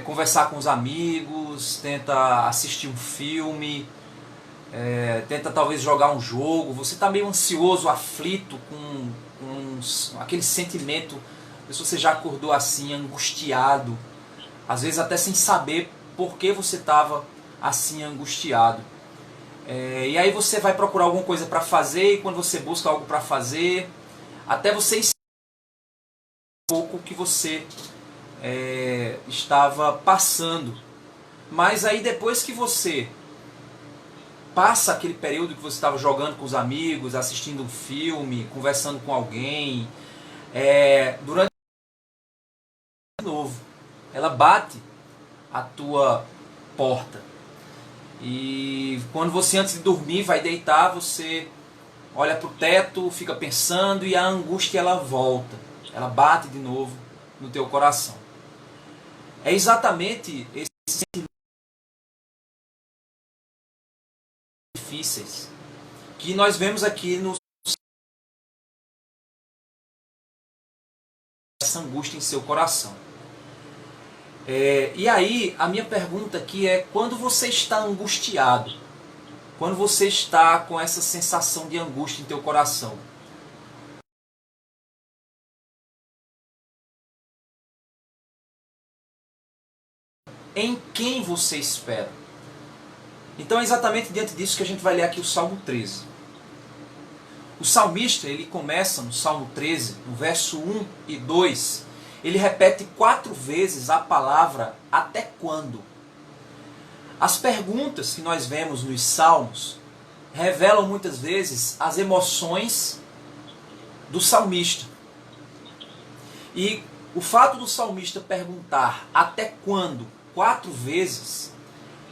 conversar com os amigos, tenta assistir um filme, tenta talvez jogar um jogo. Você está meio ansioso, aflito, com aquele sentimento, se você já acordou assim, angustiado, às vezes até sem saber por que você estava assim angustiado. E aí você vai procurar alguma coisa para fazer, e quando você busca algo para fazer, até você esquece um pouco que você estava passando. Mas aí depois que você passa aquele período que você estava jogando com os amigos, assistindo um filme, conversando com alguém, durante de novo, ela bate a tua porta. E quando você antes de dormir vai deitar, você olha para o teto, fica pensando e a angústia ela volta. Ela bate de novo no teu coração. É exatamente esses sentimentos difíceis que nós vemos aqui essa angústia em seu coração. E aí, a minha pergunta aqui é: quando você está angustiado, quando você está com essa sensação de angústia em teu coração, em quem você espera? Então é exatamente diante disso que a gente vai ler aqui o Salmo 13. O salmista, ele começa no Salmo 13, no verso 1 e 2, ele repete 4 vezes a palavra até quando. As perguntas que nós vemos nos Salmos revelam muitas vezes as emoções do salmista. E o fato do salmista perguntar até quando 4 vezes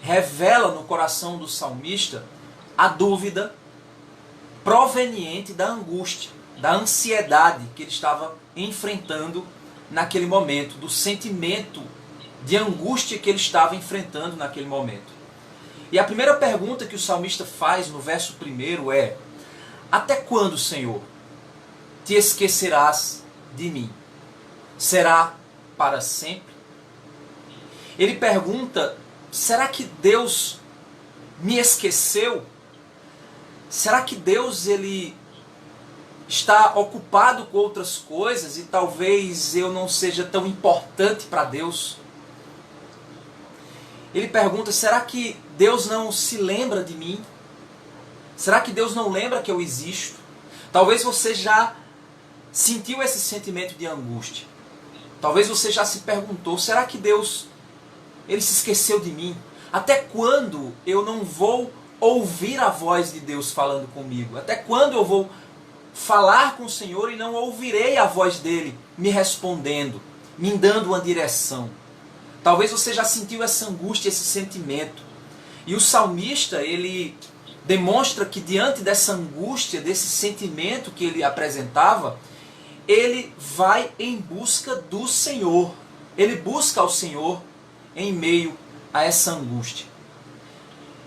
revela no coração do salmista a dúvida proveniente da angústia, da ansiedade que ele estava enfrentando naquele momento, do sentimento de angústia que ele estava enfrentando naquele momento. E a primeira pergunta que o salmista faz no verso 1 é: até quando, Senhor, te esquecerás de mim? Será para sempre? Ele pergunta: será que Deus me esqueceu? Será que Deus ele está ocupado com outras coisas e talvez eu não seja tão importante para Deus? Ele pergunta: será que Deus não se lembra de mim? Será que Deus não lembra que eu existo? Talvez você já sentiu esse sentimento de angústia. Talvez você já se perguntou: será que Deus ele se esqueceu de mim? Até quando eu não vou ouvir a voz de Deus falando comigo? Até quando eu vou falar com o Senhor e não ouvirei a voz dele me respondendo, me dando uma direção? Talvez você já sentiu essa angústia, esse sentimento. E o salmista, ele demonstra que diante dessa angústia, desse sentimento que ele apresentava, ele vai em busca do Senhor. Ele busca ao Senhor em meio a essa angústia.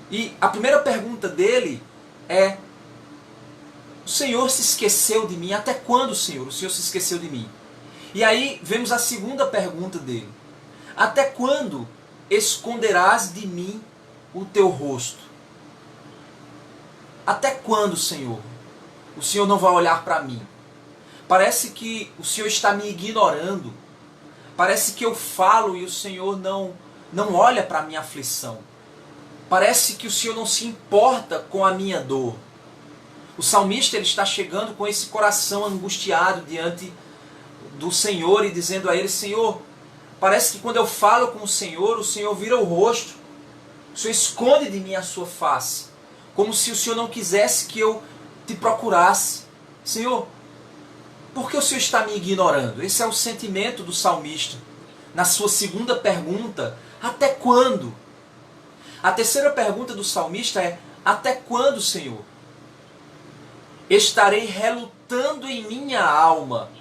E a primeira pergunta dele é: o Senhor se esqueceu de mim? Até quando, Senhor, o Senhor se esqueceu de mim? E aí vemos a segunda pergunta dele: até quando esconderás de mim o teu rosto? Até quando, Senhor, o Senhor não vai olhar para mim? Parece que o Senhor está me ignorando. Parece que eu falo e o Senhor não olha para a minha aflição. Parece que o Senhor não se importa com a minha dor. O salmista ele está chegando com esse coração angustiado diante do Senhor e dizendo a ele: Senhor, parece que quando eu falo com o Senhor vira o rosto. O Senhor esconde de mim a sua face, como se o Senhor não quisesse que eu te procurasse. Senhor, por que o Senhor está me ignorando? Esse é o sentimento do salmista. Na sua segunda pergunta: até quando? A terceira pergunta do salmista é: até quando, Senhor? Estarei relutando em minha alma,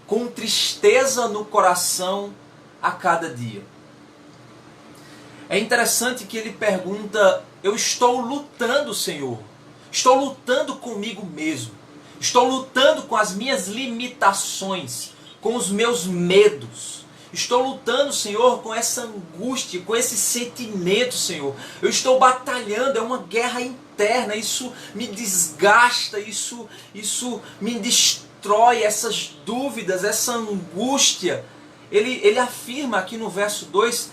com tristeza no coração a cada dia. É interessante que ele pergunta: eu estou lutando, Senhor. Estou lutando comigo mesmo. Estou lutando com as minhas limitações, com os meus medos. Estou lutando, Senhor, com essa angústia, com esse sentimento, Senhor. Eu estou batalhando, é uma guerra interna, isso me desgasta, isso me destrói, essas dúvidas, essa angústia. Ele afirma aqui no verso 2,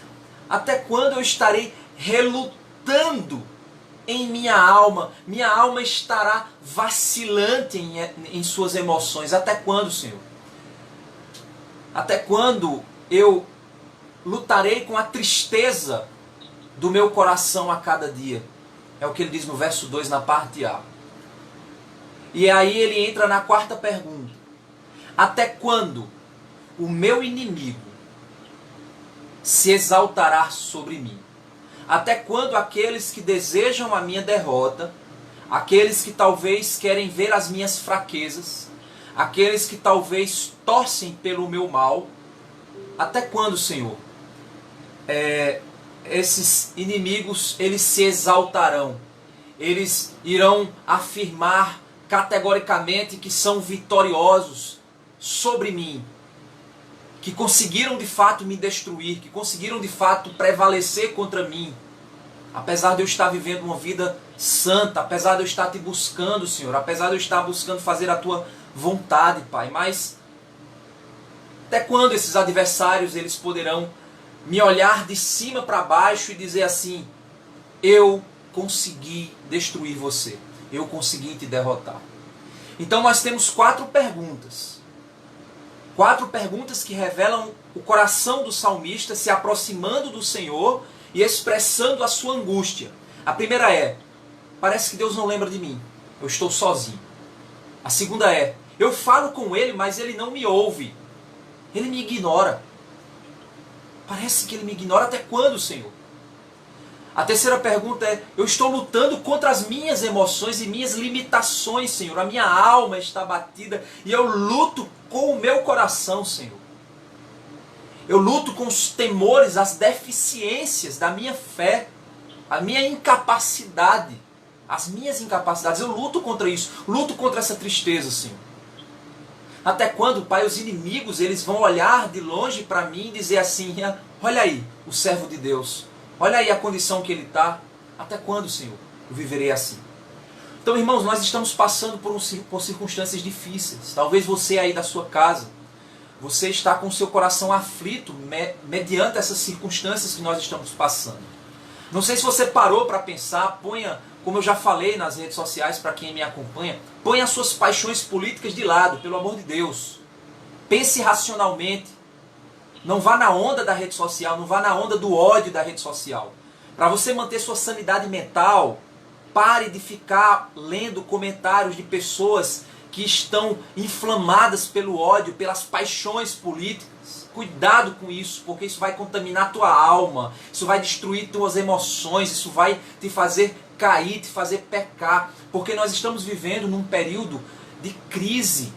até quando eu estarei relutando em minha alma estará vacilante em suas emoções. Até quando, Senhor? Até quando eu lutarei com a tristeza do meu coração a cada dia? É o que ele diz no verso 2, na parte A. E aí ele entra na quarta pergunta. Até quando o meu inimigo se exaltará sobre mim? Até quando aqueles que desejam a minha derrota, aqueles que talvez querem ver as minhas fraquezas, aqueles que talvez torcem pelo meu mal, até quando, Senhor, esses inimigos eles se exaltarão? Eles irão afirmar categoricamente que são vitoriosos sobre mim, que conseguiram de fato me destruir, que conseguiram de fato prevalecer contra mim, apesar de eu estar vivendo uma vida santa, apesar de eu estar te buscando, Senhor, apesar de eu estar buscando fazer a tua vontade, Pai. Mas até quando esses adversários eles poderão me olhar de cima para baixo e dizer assim: eu consegui destruir você, eu consegui te derrotar? Então nós temos 4 perguntas. 4 perguntas que revelam o coração do salmista se aproximando do Senhor e expressando a sua angústia. A primeira é: parece que Deus não lembra de mim, eu estou sozinho. A segunda é: eu falo com Ele, mas Ele não me ouve, Ele me ignora. Parece que Ele me ignora. Até quando, Senhor? A terceira pergunta é: eu estou lutando contra as minhas emoções e minhas limitações, Senhor. A minha alma está batida e eu luto com o meu coração, Senhor. Eu luto com os temores, as deficiências da minha fé, a minha incapacidade, as minhas incapacidades. Eu luto contra isso, luto contra essa tristeza, Senhor. Até quando, Pai, os inimigos eles vão olhar de longe para mim e dizer assim: olha aí o servo de Deus, olha aí a condição que ele está. Até quando, Senhor, eu viverei assim? Então, irmãos, nós estamos passando por circunstâncias difíceis. Talvez você aí da sua casa, você está com o seu coração aflito mediante essas circunstâncias que nós estamos passando. Não sei se você parou para pensar, ponha, como eu já falei nas redes sociais para quem me acompanha, ponha as suas paixões políticas de lado, pelo amor de Deus. Pense racionalmente. Não vá na onda da rede social, não vá na onda do ódio da rede social. Para você manter sua sanidade mental, pare de ficar lendo comentários de pessoas que estão inflamadas pelo ódio, pelas paixões políticas. Cuidado com isso, porque isso vai contaminar tua alma, isso vai destruir tuas emoções, isso vai te fazer cair, te fazer pecar. Porque nós estamos vivendo num período de crise,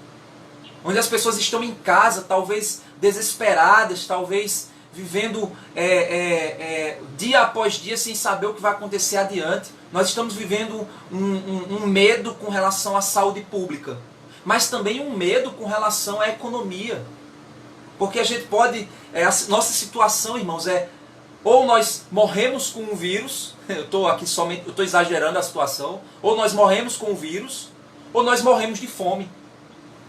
onde as pessoas estão em casa, talvez desesperadas, talvez vivendo dia após dia sem saber o que vai acontecer adiante. Nós estamos vivendo um medo com relação à saúde pública, mas também um medo com relação à economia. Porque a gente pode, a nossa situação, irmãos, ou nós morremos com o vírus, eu estou exagerando a situação, ou nós morremos com o vírus, ou nós morremos de fome.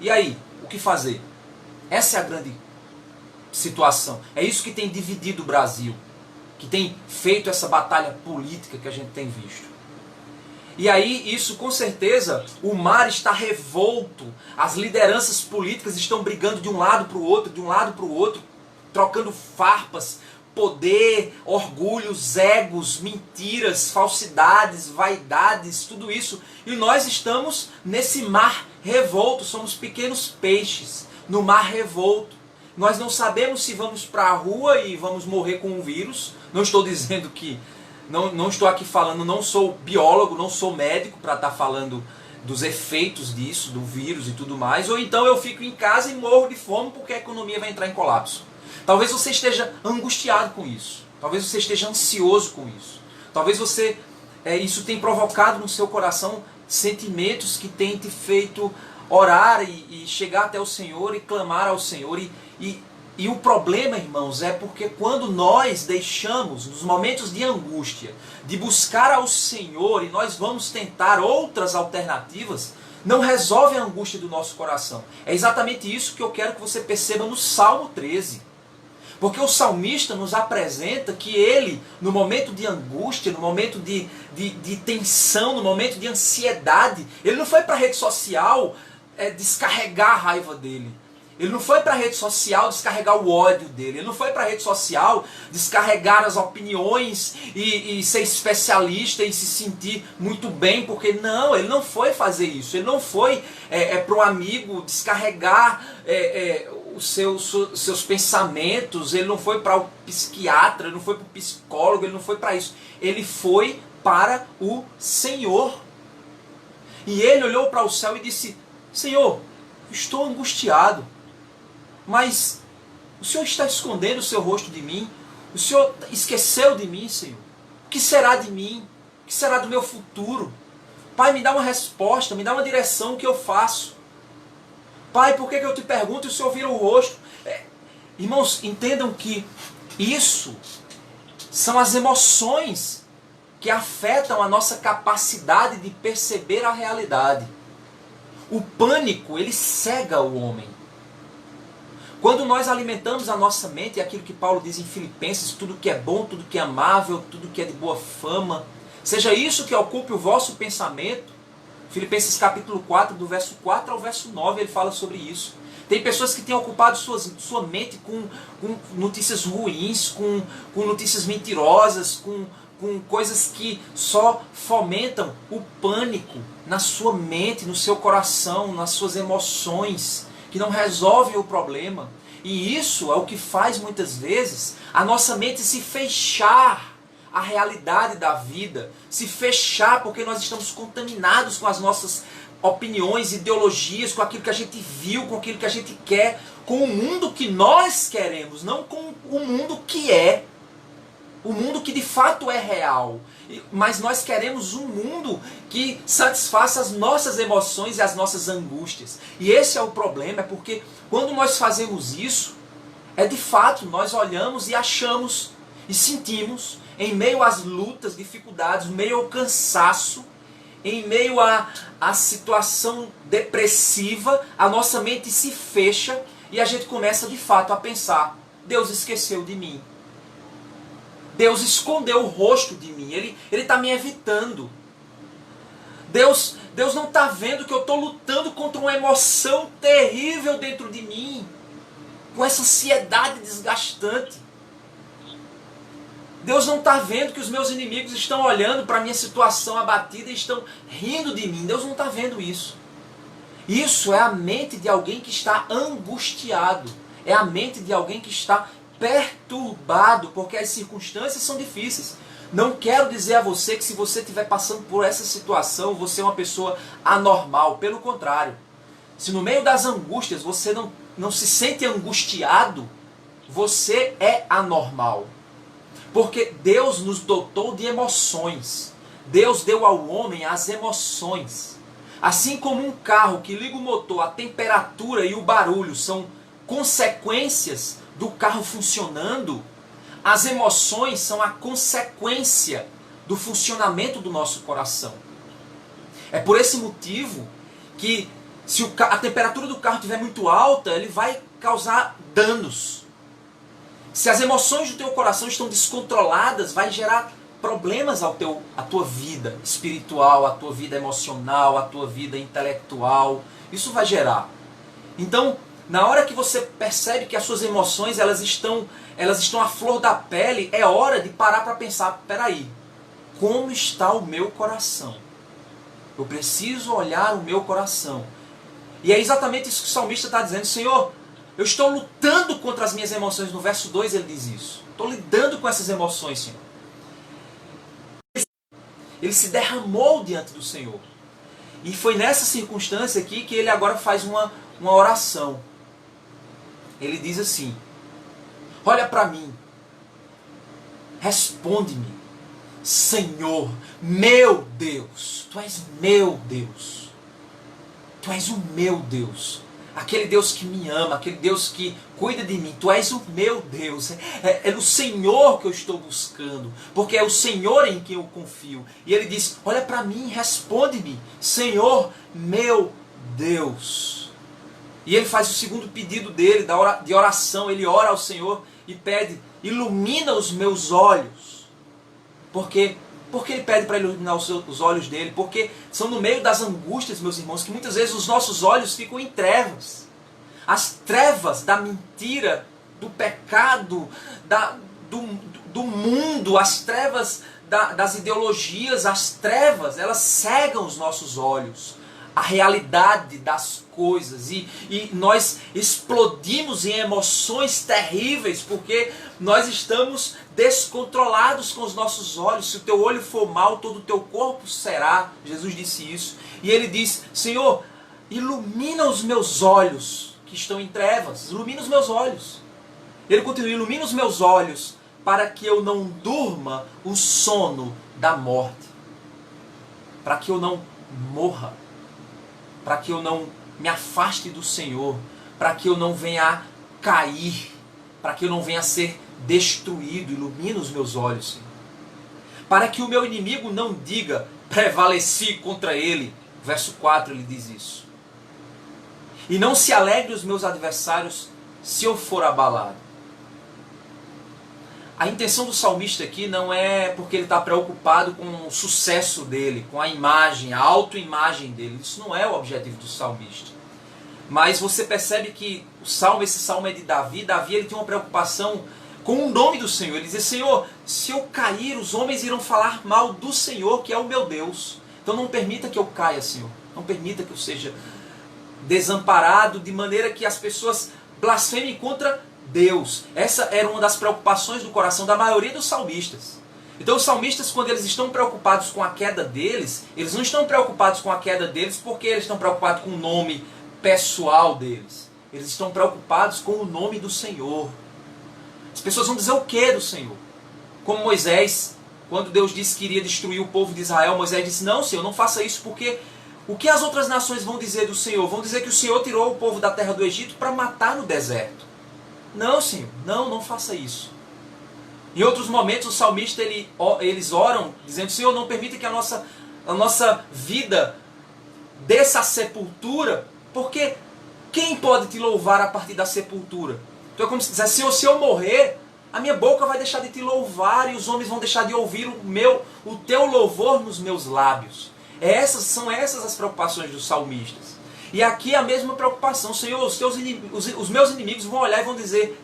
E aí, o que fazer? Essa é a grande situação. É isso que tem dividido o Brasil, que tem feito essa batalha política que a gente tem visto. E aí, isso com certeza, o mar está revolto, as lideranças políticas estão brigando de um lado para o outro, de um lado para o outro, trocando farpas, poder, orgulhos, egos, mentiras, falsidades, vaidades, tudo isso. E nós estamos nesse mar revolto, somos pequenos peixes no mar revolto. Nós não sabemos se vamos para a rua e vamos morrer com um vírus. Não estou dizendo que... Não estou aqui falando, não sou biólogo, não sou médico para estar falando dos efeitos disso, do vírus e tudo mais. Ou então eu fico em casa e morro de fome porque a economia vai entrar em colapso. Talvez você esteja angustiado com isso. Talvez você esteja ansioso com isso. Talvez você isso tenha provocado no seu coração sentimentos que tenham te feito orar e chegar até o Senhor e clamar ao Senhor e E o problema, irmãos, é porque quando nós deixamos, nos momentos de angústia, de buscar ao Senhor e nós vamos tentar outras alternativas, não resolve a angústia do nosso coração. É exatamente isso que eu quero que você perceba no Salmo 13. Porque o salmista nos apresenta que ele, no momento de angústia, no momento de tensão, no momento de ansiedade, ele não foi para a rede social descarregar a raiva dele. Ele não foi para a rede social descarregar o ódio dele. Ele não foi para a rede social descarregar as opiniões e ser especialista e se sentir muito bem. Porque não, ele não foi fazer isso. Ele não foi para um amigo descarregar os seus pensamentos. Ele não foi para o psiquiatra, ele não foi para o psicólogo, ele não foi para isso. Ele foi para o Senhor. E ele olhou para o céu e disse: Senhor, estou angustiado. Mas o Senhor está escondendo o seu rosto de mim? O Senhor esqueceu de mim, Senhor? O que será de mim? O que será do meu futuro? Pai, me dá uma resposta, me dá uma direção, o que eu faço? Pai, por que eu te pergunto e o Senhor vira o rosto? Irmãos, entendam que isso são as emoções que afetam a nossa capacidade de perceber a realidade. O pânico, ele cega o homem. Quando nós alimentamos a nossa mente, é aquilo que Paulo diz em Filipenses, tudo que é bom, tudo que é amável, tudo que é de boa fama, seja isso que ocupe o vosso pensamento. Filipenses capítulo 4, do verso 4 ao verso 9, ele fala sobre isso. Tem pessoas que têm ocupado sua mente com notícias ruins, com notícias mentirosas, com coisas que só fomentam o pânico na sua mente, no seu coração, nas suas emoções, que não resolvem o problema. E isso é o que faz muitas vezes a nossa mente se fechar à realidade da vida, se fechar porque nós estamos contaminados com as nossas opiniões, ideologias, com aquilo que a gente viu, com aquilo que a gente quer, com o mundo que nós queremos, não com o mundo que é. O mundo que de fato é real. Mas nós queremos um mundo que satisfaça as nossas emoções e as nossas angústias. E esse é o problema, é porque quando nós fazemos isso, de fato nós olhamos e achamos e sentimos, em meio às lutas, dificuldades, em meio ao cansaço, em meio à situação depressiva, a nossa mente se fecha e a gente começa de fato a pensar: Deus esqueceu de mim. Deus escondeu o rosto de mim. Ele está me evitando. Deus não está vendo que eu estou lutando contra uma emoção terrível dentro de mim. Com essa ansiedade desgastante. Deus não está vendo que os meus inimigos estão olhando para a minha situação abatida e estão rindo de mim. Deus não está vendo isso. Isso é a mente de alguém que está angustiado. É a mente de alguém que está perturbado, porque as circunstâncias são difíceis. Não quero dizer a você que se você estiver passando por essa situação, você é uma pessoa anormal. Pelo contrário. Se no meio das angústias você não se sente angustiado, você é anormal. Porque Deus nos dotou de emoções. Deus deu ao homem as emoções. Assim como um carro que liga o motor, a temperatura e o barulho são consequências do carro funcionando, as emoções são a consequência do funcionamento do nosso coração. É por esse motivo que se a temperatura do carro estiver muito alta, ele vai causar danos. Se as emoções do teu coração estão descontroladas, vai gerar problemas à tua vida espiritual, à tua vida emocional, à tua vida intelectual. Isso vai gerar. Então, na hora que você percebe que as suas emoções elas estão à flor da pele, é hora de parar para pensar: peraí, como está o meu coração? Eu preciso olhar o meu coração. E é exatamente isso que o salmista está dizendo: Senhor, eu estou lutando contra as minhas emoções. No verso 2 ele diz isso. Estou lidando com essas emoções, Senhor. Ele se derramou diante do Senhor. E foi nessa circunstância aqui que ele agora faz uma oração. Ele diz assim: olha para mim, responde-me, Senhor, meu Deus, Tu és meu Deus, Tu és o meu Deus. aquele Deus que me ama, aquele Deus que cuida de mim. Tu és o meu Deus. É no Senhor que eu estou buscando, porque é o Senhor em quem eu confio. E ele diz, olha para mim, responde-me, Senhor meu Deus. E ele faz o segundo pedido dele, de oração. Ele ora ao Senhor e pede, ilumina os meus olhos. Por quê? Porque ele pede para iluminar os olhos dele? Porque são no meio das angústias, meus irmãos, que muitas vezes os nossos olhos ficam em trevas. As trevas da mentira, do pecado, do mundo, as trevas das ideologias, as trevas, elas cegam os nossos olhos. A realidade das coisas, e nós explodimos em emoções terríveis porque nós estamos descontrolados com os nossos olhos. Se o teu olho for mau, todo o teu corpo será. Jesus disse isso. E ele diz, Senhor, ilumina os meus olhos que estão em trevas, ilumina os meus olhos. Ele continua, ilumina os meus olhos para que eu não durma o sono da morte, para que eu não morra, para que eu não me afaste do Senhor, para que eu não venha a cair, para que eu não venha a ser destruído. Ilumina os meus olhos, Senhor. Para que o meu inimigo não diga, prevaleci contra ele. Verso 4 ele diz isso. E não se alegre os meus adversários se eu for abalado. A intenção do salmista aqui não é porque ele está preocupado com o sucesso dele, com a imagem, a autoimagem dele. Isso não é o objetivo do salmista. Mas você percebe que esse salmo é de Davi. Davi ele tem uma preocupação com o nome do Senhor. Ele diz, Senhor, se eu cair, os homens irão falar mal do Senhor, que é o meu Deus. Então não permita que eu caia, Senhor. Não permita que eu seja desamparado, de maneira que as pessoas blasfemem contra Deus. Essa era uma das preocupações do coração da maioria dos salmistas. Então os salmistas, quando eles estão preocupados com a queda deles, eles não estão preocupados com a queda deles porque eles estão preocupados com o nome pessoal deles. Eles estão preocupados com o nome do Senhor. As pessoas vão dizer o que do Senhor? Como Moisés, quando Deus disse que iria destruir o povo de Israel, Moisés disse, não, Senhor, não faça isso, porque o que as outras nações vão dizer do Senhor? Vão dizer que o Senhor tirou o povo da terra do Egito para matar no deserto. Não, Senhor, não faça isso. Em outros momentos, os salmistas eles oram, dizendo, Senhor, não permita que a nossa vida desça à sepultura, porque quem pode te louvar a partir da sepultura? Então é como se dizer, Senhor, se eu morrer, a minha boca vai deixar de te louvar e os homens vão deixar de ouvir o teu louvor nos meus lábios. São essas as preocupações dos salmistas. E aqui a mesma preocupação, Senhor, os meus inimigos vão olhar e vão dizer,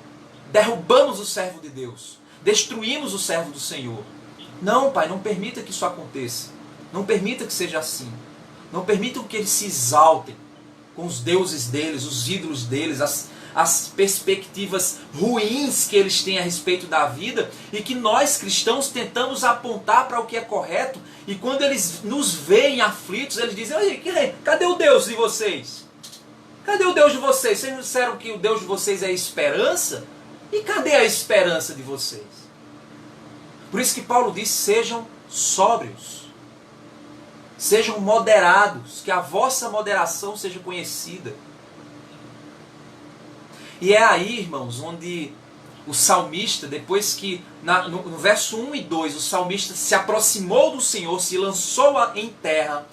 derrubamos o servo de Deus, destruímos o servo do Senhor. Não, Pai, não permita que isso aconteça. Não permita que seja assim. Não permita que eles se exaltem com os deuses deles, os ídolos deles, as perspectivas ruins que eles têm a respeito da vida e que nós cristãos tentamos apontar para o que é correto, e quando eles nos veem aflitos, eles dizem, cadê o Deus de vocês? Cadê o Deus de vocês? Vocês não disseram que o Deus de vocês é a esperança? E cadê a esperança de vocês? Por isso que Paulo diz, sejam sóbrios, sejam moderados, que a vossa moderação seja conhecida. E é aí, irmãos, onde o salmista, depois que no verso 1 e 2, o salmista se aproximou do Senhor, se lançou em terra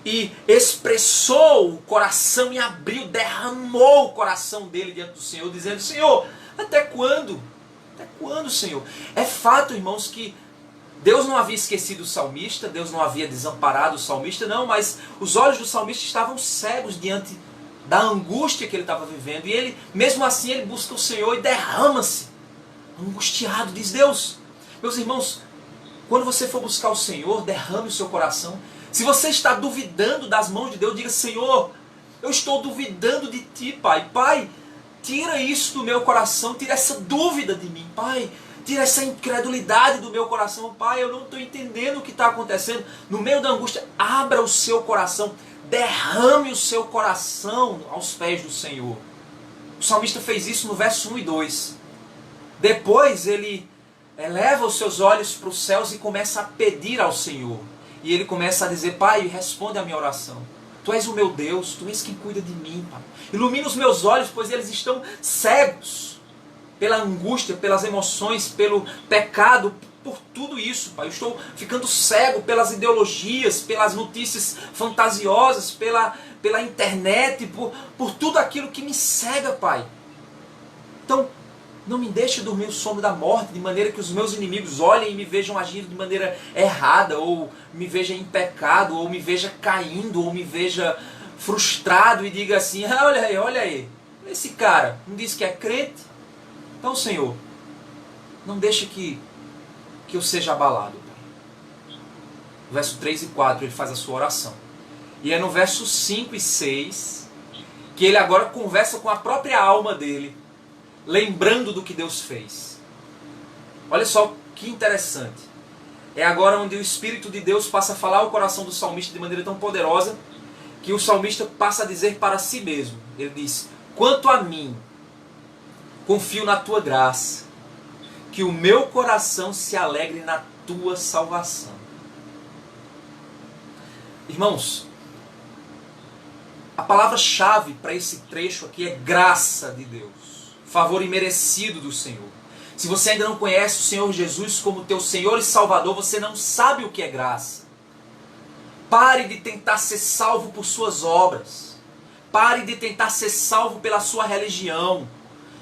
e expressou o coração e abriu, derramou o coração dele diante do Senhor, dizendo, Senhor, até quando? Até quando, Senhor? É fato, irmãos, que Deus não havia esquecido o salmista, Deus não havia desamparado o salmista, não, mas os olhos do salmista estavam cegos diante da angústia que ele estava vivendo. E ele, mesmo assim, ele busca o Senhor e derrama-se. Angustiado, diz Deus. Meus irmãos, quando você for buscar o Senhor, derrame o seu coração. Se você está duvidando das mãos de Deus, diga, Senhor, eu estou duvidando de Ti, Pai. Pai, tira isso do meu coração, tira essa dúvida de mim, Pai. Tira essa incredulidade do meu coração, Pai. Eu não estou entendendo o que está acontecendo. No meio da angústia, abra o seu coração. Derrame o seu coração aos pés do Senhor. O salmista fez isso no verso 1 e 2. Depois ele eleva os seus olhos para os céus e começa a pedir ao Senhor. E ele começa a dizer, Pai, responde a minha oração. Tu és o meu Deus, Tu és quem cuida de mim, Pai. Ilumina os meus olhos, pois eles estão cegos pela angústia, pelas emoções, pelo pecado, por tudo isso, Pai. Eu estou ficando cego pelas ideologias, pelas notícias fantasiosas, pela internet, por tudo aquilo que me cega, Pai. Então, não me deixe dormir o sono da morte, de maneira que os meus inimigos olhem e me vejam agindo de maneira errada, ou me vejam em pecado, ou me veja caindo, ou me veja frustrado e diga assim, olha aí, esse cara não disse que é crente? Então, Senhor, não deixe que eu seja abalado. Pai. No verso 3 e 4 ele faz a sua oração. E é no verso 5 e 6 que ele agora conversa com a própria alma dele, lembrando do que Deus fez. Olha só que interessante. É agora onde o Espírito de Deus passa a falar ao coração do salmista de maneira tão poderosa, que o salmista passa a dizer para si mesmo. Ele diz, quanto a mim, confio na Tua graça, que o meu coração se alegre na Tua salvação. Irmãos, a palavra-chave para esse trecho aqui é graça de Deus. Favor imerecido do Senhor. Se você ainda não conhece o Senhor Jesus como teu Senhor e Salvador, você não sabe o que é graça. Pare de tentar ser salvo por suas obras. Pare de tentar ser salvo pela sua religião.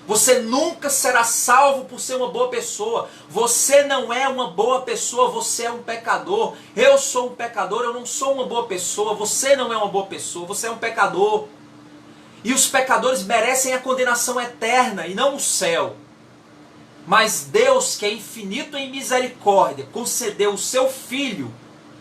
Você nunca será salvo por ser uma boa pessoa. Você não é uma boa pessoa, você é um pecador. Eu sou um pecador, eu não sou uma boa pessoa. Você não é uma boa pessoa, você é um pecador. E os pecadores merecem a condenação eterna e não o céu. Mas Deus, que é infinito em misericórdia, concedeu o seu Filho,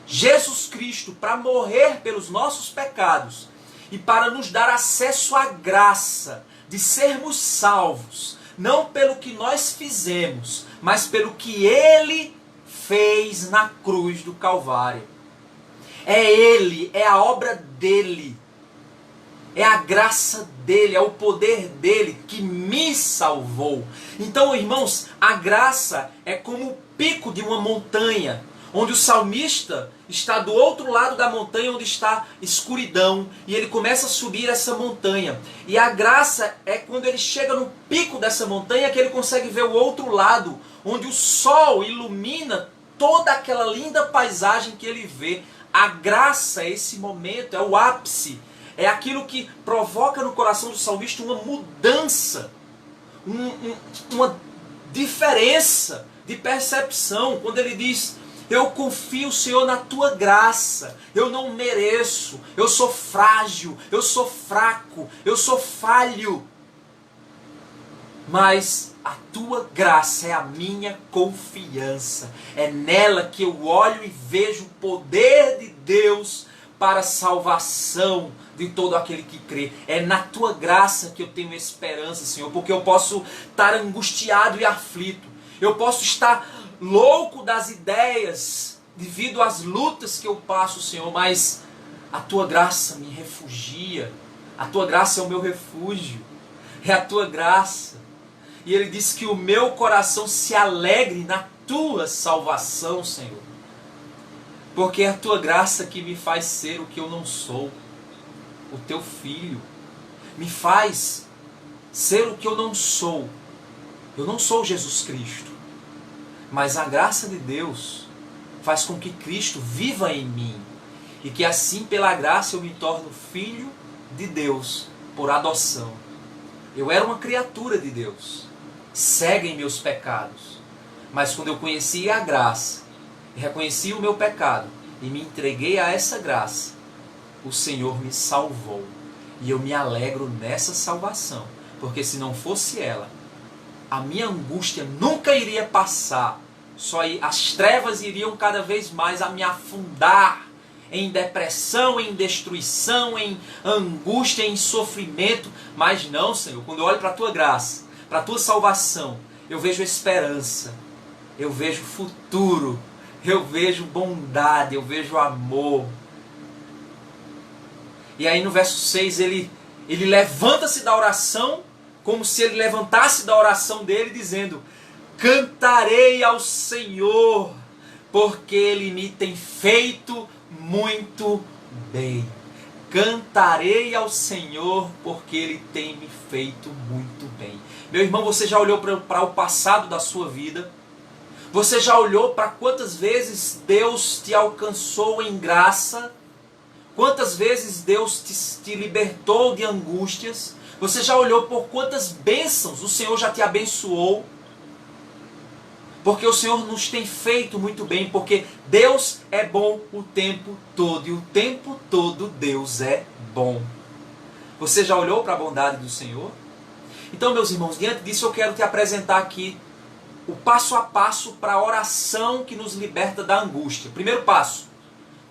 Jesus Cristo, para morrer pelos nossos pecados e para nos dar acesso à graça de sermos salvos, não pelo que nós fizemos, mas pelo que Ele fez na cruz do Calvário. É Ele, é a obra dEle. É a graça dEle, é o poder dEle que me salvou. Então, irmãos, a graça é como o pico de uma montanha, onde o salmista está do outro lado da montanha, onde está escuridão, e ele começa a subir essa montanha. E a graça é quando ele chega no pico dessa montanha que ele consegue ver o outro lado, onde o sol ilumina toda aquela linda paisagem que ele vê. A graça é esse momento, é o ápice. É aquilo que provoca no coração do salmista uma mudança, uma diferença de percepção. Quando ele diz, eu confio, Senhor, na Tua graça, eu não mereço, eu sou frágil, eu sou fraco, eu sou falho. Mas a Tua graça é a minha confiança. É nela que eu olho e vejo o poder de Deus para a salvação de todo aquele que crê. É na Tua graça que eu tenho esperança, Senhor, porque eu posso estar angustiado e aflito. Eu posso estar louco das ideias devido às lutas que eu passo, Senhor, mas a Tua graça me refugia. A Tua graça é o meu refúgio. É a Tua graça. E Ele diz que o meu coração se alegre na Tua salvação, Senhor. Porque é a Tua graça que me faz ser o que eu não sou. O Teu Filho me faz ser o que eu não sou. Eu não sou Jesus Cristo. Mas a graça de Deus faz com que Cristo viva em mim. E que assim, pela graça, eu me torno filho de Deus por adoção. Eu era uma criatura de Deus, cega em meus pecados. Mas quando eu conheci a graça, reconheci o meu pecado e me entreguei a essa graça, o Senhor me salvou. E eu me alegro nessa salvação, porque se não fosse ela, a minha angústia nunca iria passar. Só as trevas iriam cada vez mais a me afundar em depressão, em destruição, em angústia, em sofrimento. Mas não, Senhor, quando eu olho para a Tua graça, para a Tua salvação, eu vejo esperança, eu vejo futuro, eu vejo bondade, eu vejo amor. E aí no verso 6 ele levanta-se da oração, como se ele levantasse da oração dele, dizendo, cantarei ao Senhor, porque Ele me tem feito muito bem. Cantarei ao Senhor, porque Ele tem me feito muito bem. Meu irmão, você já olhou para o passado da sua vida? Você já olhou para quantas vezes Deus te alcançou em graça? Quantas vezes Deus te libertou de angústias? Você já olhou por quantas bênçãos o Senhor já te abençoou? Porque o Senhor nos tem feito muito bem, porque Deus é bom o tempo todo, e o tempo todo Deus é bom. Você já olhou para a bondade do Senhor? Então, meus irmãos, diante disso eu quero te apresentar aqui o passo a passo para a oração que nos liberta da angústia. Primeiro passo: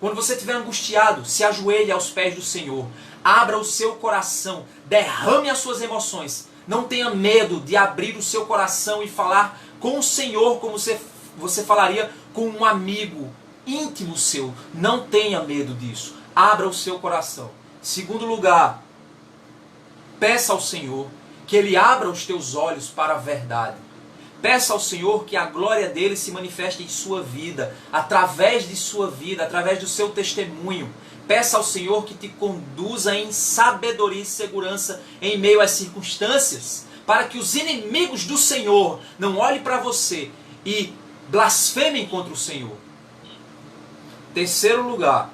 quando você estiver angustiado, se ajoelhe aos pés do Senhor. Abra o seu coração, derrame as suas emoções. Não tenha medo de abrir o seu coração e falar com o Senhor como você falaria com um amigo íntimo seu. Não tenha medo disso. Abra o seu coração. Segundo lugar, peça ao Senhor que Ele abra os teus olhos para a verdade. Peça ao Senhor que a glória dele se manifeste em sua vida, através de sua vida, através do seu testemunho. Peça ao Senhor que te conduza em sabedoria e segurança em meio às circunstâncias, para que os inimigos do Senhor não olhem para você e blasfemem contra o Senhor. Terceiro lugar,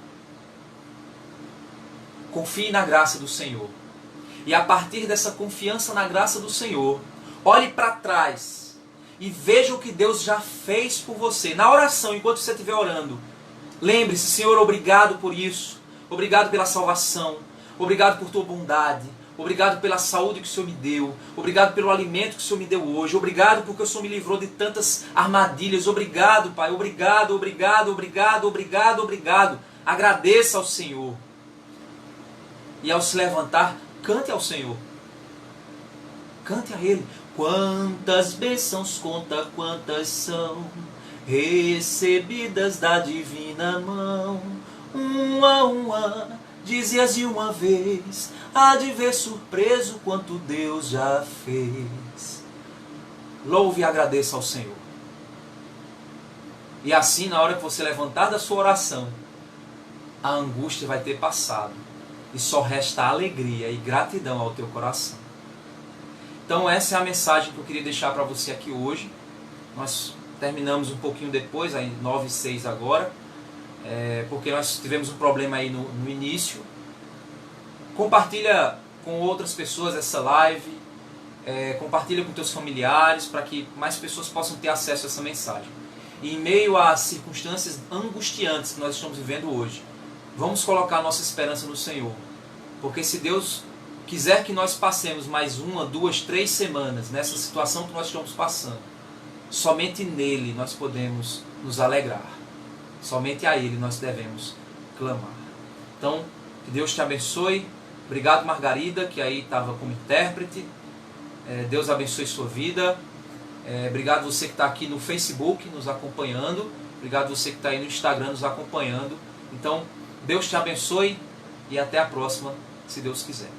confie na graça do Senhor. E a partir dessa confiança na graça do Senhor, olhe para trás e veja o que Deus já fez por você. Na oração, enquanto você estiver orando, lembre-se: Senhor, obrigado por isso. Obrigado pela salvação. Obrigado por tua bondade. Obrigado pela saúde que o Senhor me deu. Obrigado pelo alimento que o Senhor me deu hoje. Obrigado porque o Senhor me livrou de tantas armadilhas. Obrigado, Pai. Obrigado, obrigado, obrigado, obrigado, obrigado. Agradeça ao Senhor. E ao se levantar, cante ao Senhor. Cante a Ele. Quantas bênçãos conta, quantas são recebidas da divina mão. Uma, dizias de uma vez, há de ver surpreso quanto Deus já fez. Louve e agradeça ao Senhor. E assim, na hora que você levantar da sua oração, a angústia vai ter passado. E só resta alegria e gratidão ao teu coração. Então essa é a mensagem que eu queria deixar para você aqui hoje. Nós terminamos um pouquinho depois, aí 9h06 agora. Porque nós tivemos um problema aí no início. Compartilha com outras pessoas essa live, compartilha com teus familiares, para que mais pessoas possam ter acesso a essa mensagem. E em meio às circunstâncias angustiantes que nós estamos vivendo hoje, vamos colocar nossa esperança no Senhor. Porque se Deus quiser que nós passemos mais 1, 2, 3 semanas nessa situação que nós estamos passando, somente nele nós podemos nos alegrar. Somente a Ele nós devemos clamar. Então, que Deus te abençoe. Obrigado, Margarida, que aí estava como intérprete. Deus abençoe sua vida. Obrigado você que está aqui no Facebook nos acompanhando. Obrigado você que está aí no Instagram nos acompanhando. Então, Deus te abençoe e até a próxima, se Deus quiser.